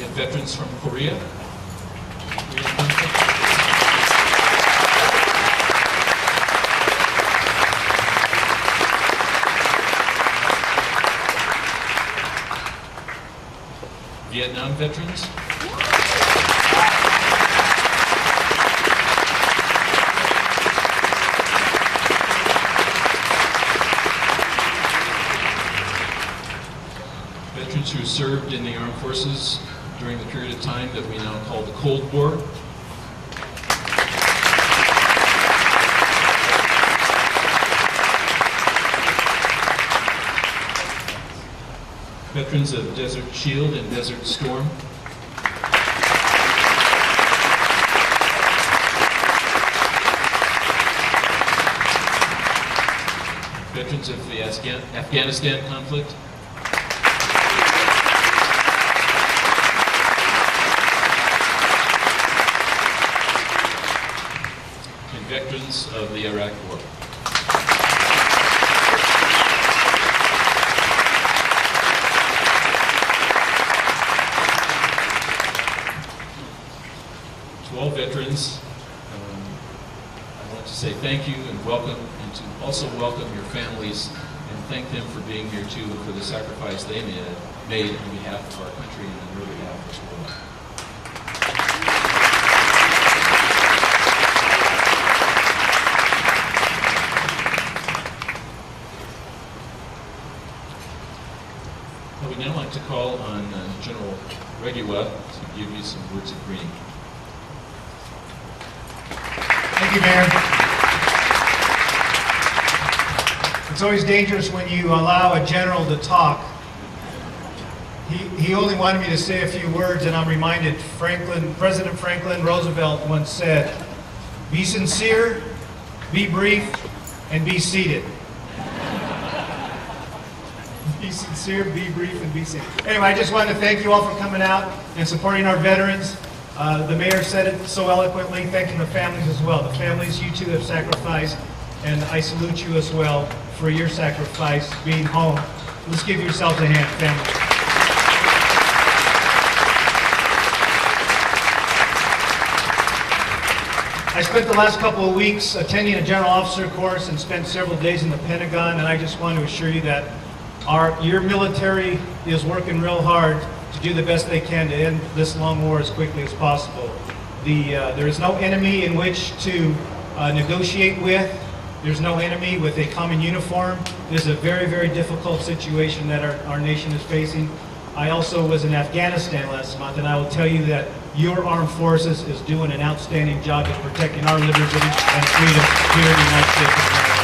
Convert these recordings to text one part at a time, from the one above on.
have veterans from Korea. Vietnam veterans. Veterans who served in the armed forces during the period of time that we now call the Cold War. Veterans of Desert Shield and Desert Storm. Veterans of the Afghanistan conflict. And veterans of the Iraq War. To all veterans, I want to say thank you and welcome, and to also welcome your families and thank them for being here too and for the sacrifice they made on behalf of our country and on your behalf as well. I would now like to call on General Regua to give you some words of greeting. Thank you, Mayor. It's always dangerous when you allow a general to talk. He only wanted me to say a few words, and I'm reminded President Franklin Roosevelt once said, "Be sincere, be brief, and be seated." Be sincere, be brief, and be seated. Anyway, I just wanted to thank you all for coming out and supporting our veterans. The mayor said it so eloquently, thanking the families as well. The families you too have sacrificed, and I salute you as well for your sacrifice being home. Let's give yourselves a hand, family. I spent the last couple of weeks attending a general officer course and spent several days in the Pentagon, and I just want to assure you that your military is working real hard to do the best they can to end this long war as quickly as possible. There is no enemy in which to negotiate with. There's no enemy with a common uniform. It is a very, very difficult situation that our nation is facing. I also was in Afghanistan last month, and I will tell you that your armed forces is doing an outstanding job of protecting our liberty and freedom here in the United States of America.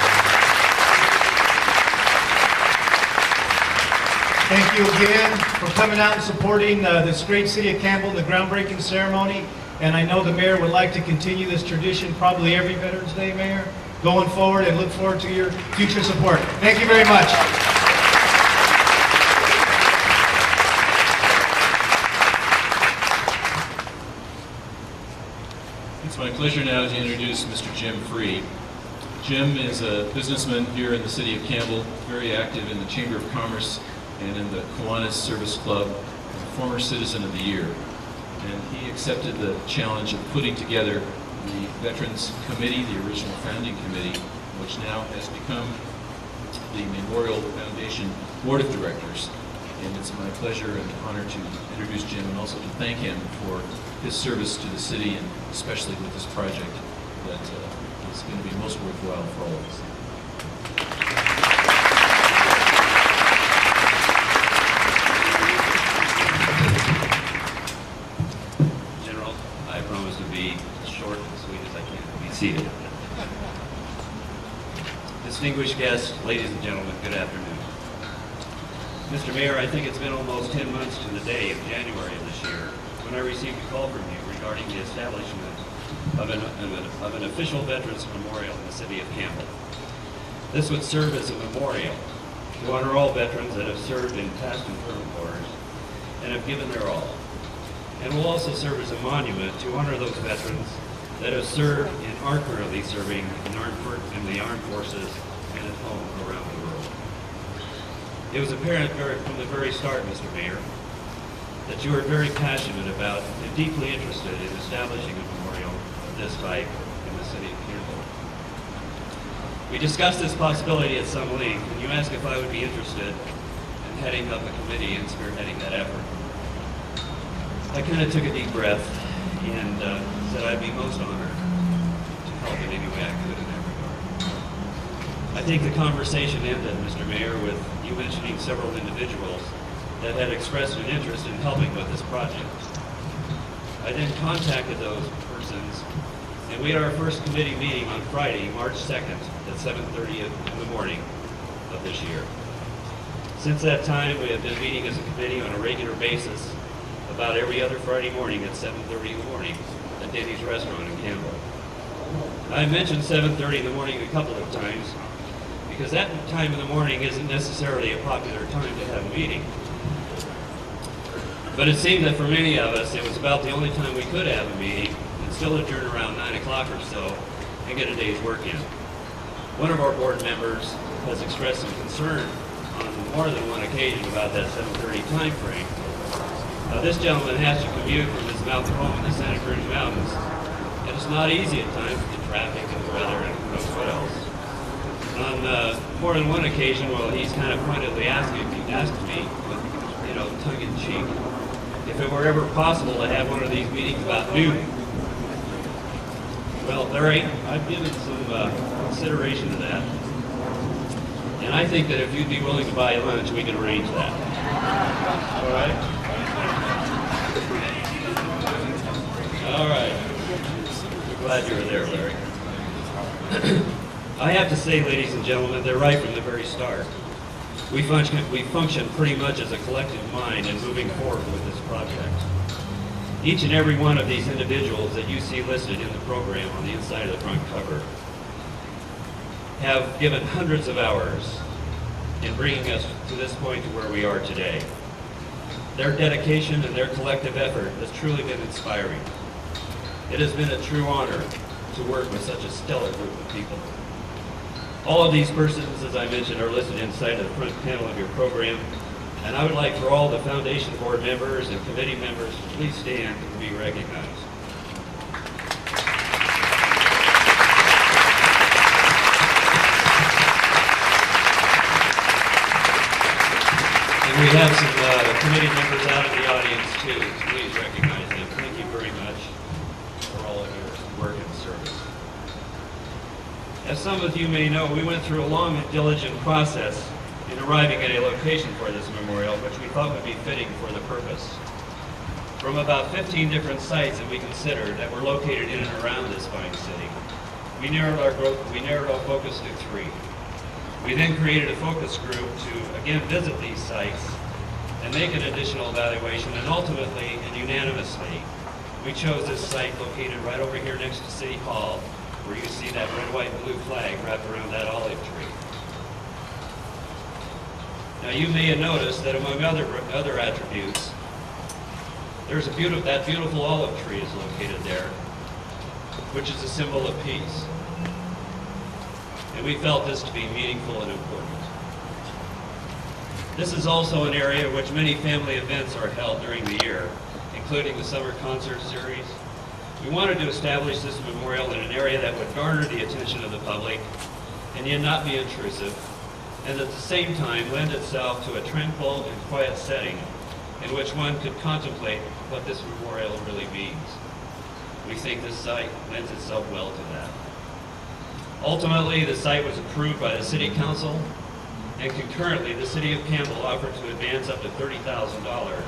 Thank you again for coming out and supporting this great city of Campbell, the groundbreaking ceremony. And I know the mayor would like to continue this tradition probably every Veterans Day, Mayor, going forward, and look forward to your future support. Thank you very much. It's my pleasure now to introduce Mr. Jim Free. Jim is a businessman here in the city of Campbell, very active in the Chamber of Commerce and in the Kiwanis Service Club, former Citizen of the Year. And he accepted the challenge of putting together the Veterans Committee, the original founding committee, which now has become the Memorial Foundation Board of Directors. And it's my pleasure and honor to introduce Jim and also to thank him for his service to the city, and especially with this project that is going to be most worthwhile for all of us. Seated. Distinguished guests, ladies and gentlemen, good afternoon. Mr. Mayor, I think it's been almost 10 months to the day of January of this year when I received a call from you regarding the establishment of an official Veterans Memorial in the city of Campbell. This would serve as a memorial to honor all veterans that have served in past and present wars and have given their all, and will also serve as a monument to honor those veterans that have served and are currently serving in the armed forces and at home around the world. It was apparent from the very start, Mr. Mayor, that you are very passionate about and deeply interested in establishing a memorial of this type in the city of Campbell. We discussed this possibility at some length, and you asked if I would be interested in heading up a committee and spearheading that effort. I kind of took a deep breath and said I'd be most honored to help in any way I could in that regard. I think the conversation ended, Mr. Mayor, with you mentioning several individuals that had expressed an interest in helping with this project. I then contacted those persons, and we had our first committee meeting on Friday, March 2nd at 7:30 in the morning of this year. Since that time, we have been meeting as a committee on a regular basis about every other Friday morning at 7:30 in the morning at Denny's Restaurant in Campbell. I mentioned 7:30 in the morning a couple of times because that time in the morning isn't necessarily a popular time to have a meeting. But it seemed that for many of us, it was about the only time we could have a meeting and still adjourn around 9 o'clock or so and get a day's work in. One of our board members has expressed some concern on more than one occasion about that 7:30 time frame. This gentleman has to commute from his mountain home in the Santa Cruz Mountains, and it's not easy at times with the traffic and the weather and who knows what else. On more than one occasion, well, he's kind of pointedly asked me, with, tongue-in-cheek, if it were ever possible to have one of these meetings about noon. Well, Larry, I've given some consideration to that, and I think that if you'd be willing to buy lunch, we could arrange that. All right? All right. Glad you were there, Larry. I have to say, ladies and gentlemen, they're right from the very start. We function pretty much as a collective mind in moving forward with this project. Each and every one of these individuals that you see listed in the program on the inside of the front cover have given hundreds of hours in bringing us to this point to where we are today. Their dedication and their collective effort has truly been inspiring. It has been a true honor to work with such a stellar group of people. All of these persons, as I mentioned, are listed inside of the front panel of your program, and I would like for all the foundation board members and committee members to please stand and be recognized. And we have some committee members out in the audience too, so please recognize them. Thank you very much for all of your work and service. As some of you may know, we went through a long and diligent process in arriving at a location for this memorial, which we thought would be fitting for the purpose. From about 15 different sites that we considered that were located in and around this fine city, we narrowed our focus to 3. We then created a focus group to again visit these sites and make an additional evaluation, and ultimately and unanimously, we chose this site located right over here next to City Hall, where you see that red, white, and blue flag wrapped around that olive tree. Now you may have noticed that among other attributes, there's that beautiful olive tree is located there, which is a symbol of peace. And we felt this to be meaningful and important. This is also an area in which many family events are held during the year, including the summer concert series. We wanted to establish this memorial in an area that would garner the attention of the public and yet not be intrusive, and at the same time lend itself to a tranquil and quiet setting in which one could contemplate what this memorial really means. We think this site lends itself well to that. Ultimately, the site was approved by the City Council, and concurrently, the City of Campbell offered to advance up to $30,000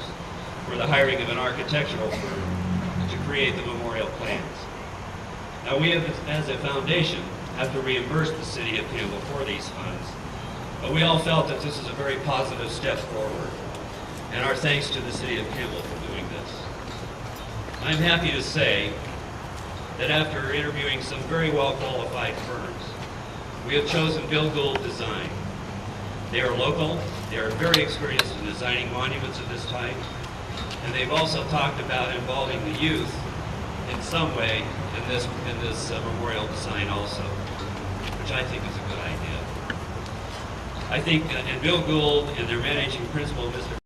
for the hiring of an architectural firm to create the memorial plans. Now, we as a foundation have to reimburse the City of Campbell for these funds, but we all felt that this is a very positive step forward, and our thanks to the City of Campbell for doing this. I'm happy to say that after interviewing some very well-qualified firms, we have chosen Bill Gould Design. They are local, they are very experienced in designing monuments of this type, and they've also talked about involving the youth in some way in this memorial design also, which I think is a good idea. I think, and Bill Gould and their managing principal, Mr.